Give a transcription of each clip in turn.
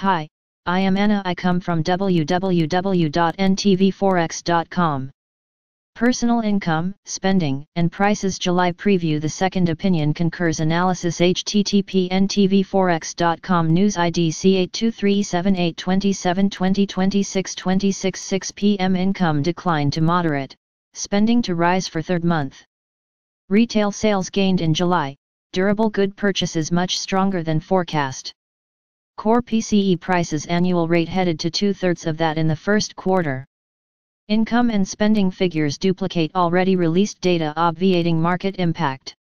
Hi, I am Anna. I come from www.ntvforex.com. Personal income, spending, and prices July preview. The second opinion concurs analysis. http ntvforex.com news ID C82378272026 26 p.m. Income decline to moderate, spending to rise for third month. Retail sales gained in July, durable good purchases much stronger than forecast. Core PCE prices annual rate headed to 2/3 of that in the first quarter. Income and spending figures duplicate already released data, obviating market impact.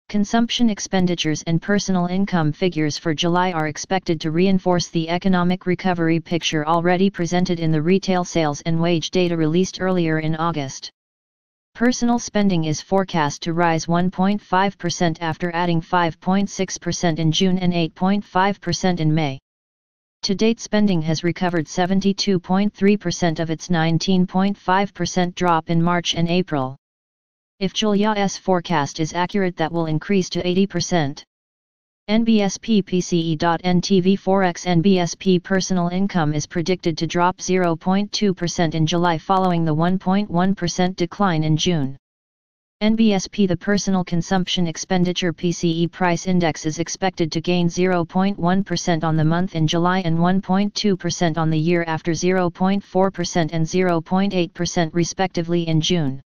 Consumption expenditures and personal income figures for July are expected to reinforce the economic recovery picture already presented in the retail sales and wage data released earlier in August. Personal spending is forecast to rise 1.5% after adding 5.6% in June and 8.5% in May. To date, spending has recovered 72.3% of its 19.5% drop in March and April. If July's forecast is accurate, that will increase to 80%. NBSP PCE.NTV Forex NBSP personal income is predicted to drop 0.2% in July following the 1.1% decline in June. NBSP the personal consumption expenditure PCE price index is expected to gain 0.1% on the month in July and 1.2% on the year after 0.4% and 0.8% respectively in June.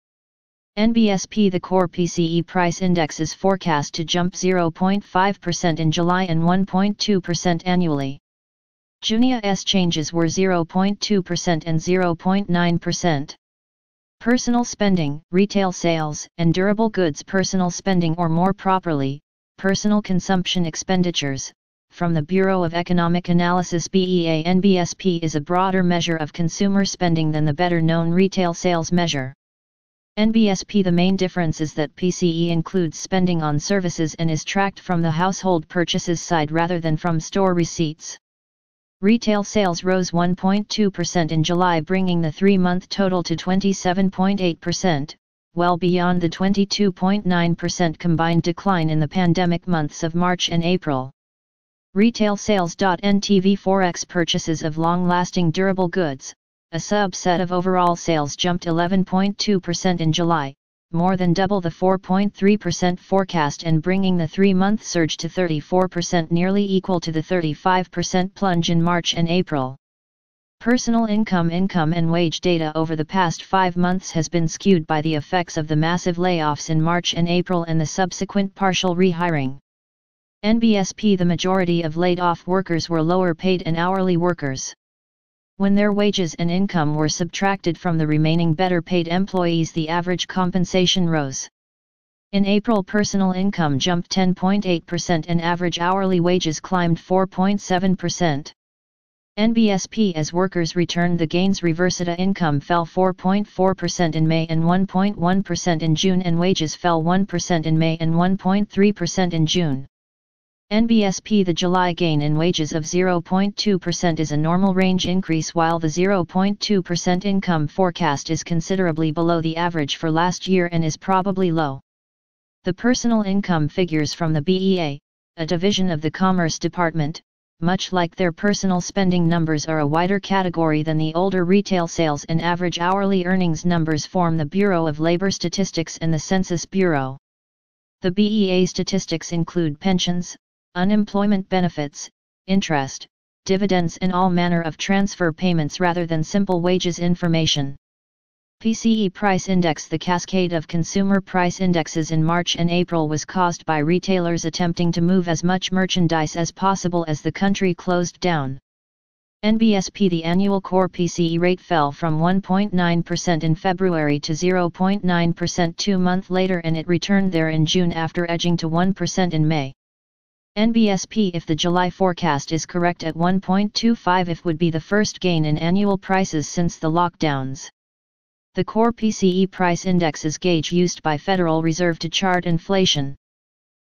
NBSP the core PCE price index is forecast to jump 0.5% in July and 1.2% annually. June's changes were 0.2% and 0.9%. Personal spending, retail sales, and durable goods personal spending, or more properly, personal consumption expenditures, from the Bureau of Economic Analysis BEA. NBSP is a broader measure of consumer spending than the better-known retail sales measure. NBSP the main difference is that PCE includes spending on services and is tracked from the household purchases side rather than from store receipts. Retail sales rose 1.2% in July, bringing the 3-month total to 27.8%, well beyond the 22.9% combined decline in the pandemic months of March and April. Retail sales.NTV Forex purchases of long-lasting durable goods, a subset of overall sales, jumped 11.2% in July, more than double the 4.3% forecast and bringing the 3-month surge to 34%, nearly equal to the 35% plunge in March and April. Personal income and wage data over the past 5 months has been skewed by the effects of the massive layoffs in March and April and the subsequent partial rehiring. NBSP the majority of laid-off workers were lower-paid and hourly workers. When their wages and income were subtracted from the remaining better-paid employees, the average compensation rose. In April, personal income jumped 10.8% and average hourly wages climbed 4.7%. NBSP as workers returned the gains. Reversita income fell 4.4% in May and 1.1% in June, and wages fell 1% in May and 1.3% in June. NBSP the July gain in wages of 0.2% is a normal range increase, while the 0.2% income forecast is considerably below the average for last year and is probably low. The personal income figures from the BEA, a division of the Commerce Department, much like their personal spending numbers, are a wider category than the older retail sales and average hourly earnings numbers form the Bureau of Labor Statistics and the Census Bureau. The BEA statistics include pensions, unemployment benefits, interest, dividends, and all manner of transfer payments rather than simple wages information. PCE Price Index. The cascade of consumer price indexes in March and April was caused by retailers attempting to move as much merchandise as possible as the country closed down. NBSP the annual core PCE rate fell from 1.9% in February to 0.9% 2 months later, and it returned there in June after edging to 1% in May. NBSP if the July forecast is correct at 1.25, it would be the first gain in annual prices since the lockdowns. The core PCE price index is a gauge used by Federal Reserve to chart inflation.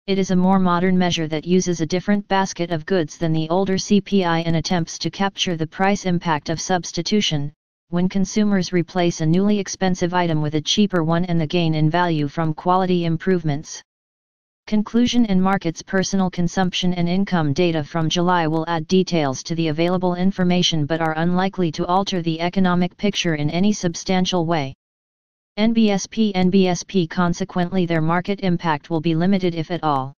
It is a more modern measure that uses a different basket of goods than the older CPI and attempts to capture the price impact of substitution, when consumers replace a newly expensive item with a cheaper one, and the gain in value from quality improvements. Conclusion and markets. Personal consumption and income data from July will add details to the available information but are unlikely to alter the economic picture in any substantial way. NBSP consequently their market impact will be limited if at all.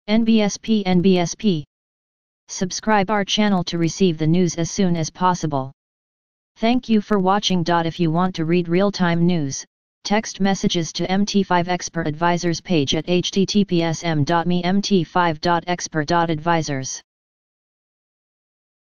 NBSP Subscribe our channel to receive the news as soon as possible. Thank you for watching. If you want to read real-time news, text messages to MT5 Expert Advisors page at https://m.me/mt5.expert.advisors.